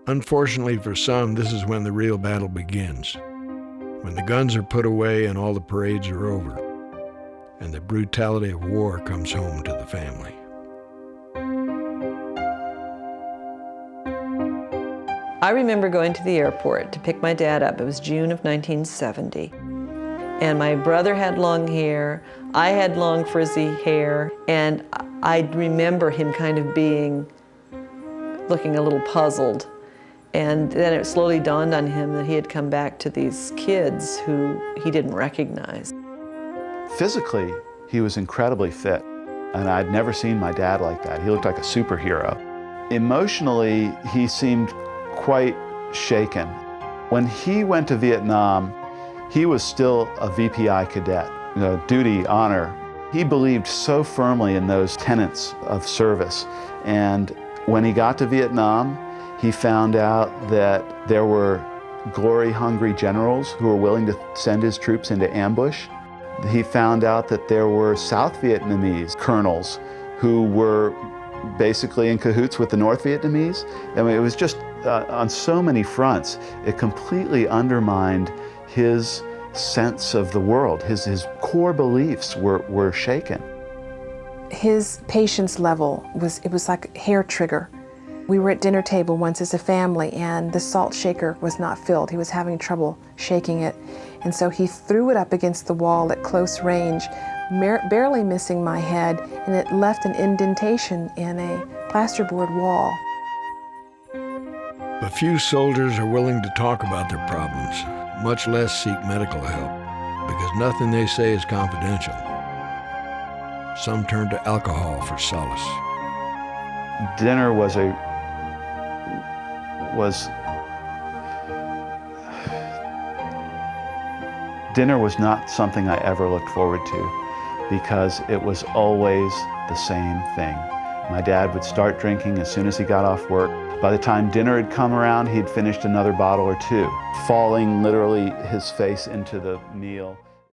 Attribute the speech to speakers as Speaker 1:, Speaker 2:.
Speaker 1: Unfortunately for some, this is when the real battle begins. When the guns are put away and all the parades are over, and the brutality of war comes home to the family.
Speaker 2: I remember going to the airport to pick my dad up. It was June of 1970. And my brother had long hair, I had long frizzy hair, and I remember him kind of looking a little puzzled. And then it slowly dawned on him that he had come back to these kids who he didn't recognize.
Speaker 3: Physically, he was incredibly fit, and I'd never seen my dad like that. He looked like a superhero. Emotionally, he seemed quite shaken. When he went to Vietnam, he was still a VPI cadet, duty, honor. He believed so firmly in those tenets of service. And when he got to Vietnam, he found out that there were glory-hungry generals who were willing to send his troops into ambush. He found out that there were South Vietnamese colonels who were basically in cahoots with the North Vietnamese. I mean, it was just on so many fronts, it completely undermined his sense of the world. His core beliefs were shaken.
Speaker 4: His patience level was like a hair trigger. We were at dinner table once as a family, and the salt shaker was not filled. He was having trouble shaking it. And so he threw it up against the wall at close range, barely missing my head, and it left an indentation in a plasterboard wall.
Speaker 1: But few soldiers are willing to talk about their problems, much less seek medical help, because nothing they say is confidential. Some turn to alcohol for solace.
Speaker 3: Dinner was not something I ever looked forward to, because it was always the same thing. My dad would start drinking as soon as he got off work. By the time dinner had come around, he'd finished another bottle or two, falling literally his face into the meal.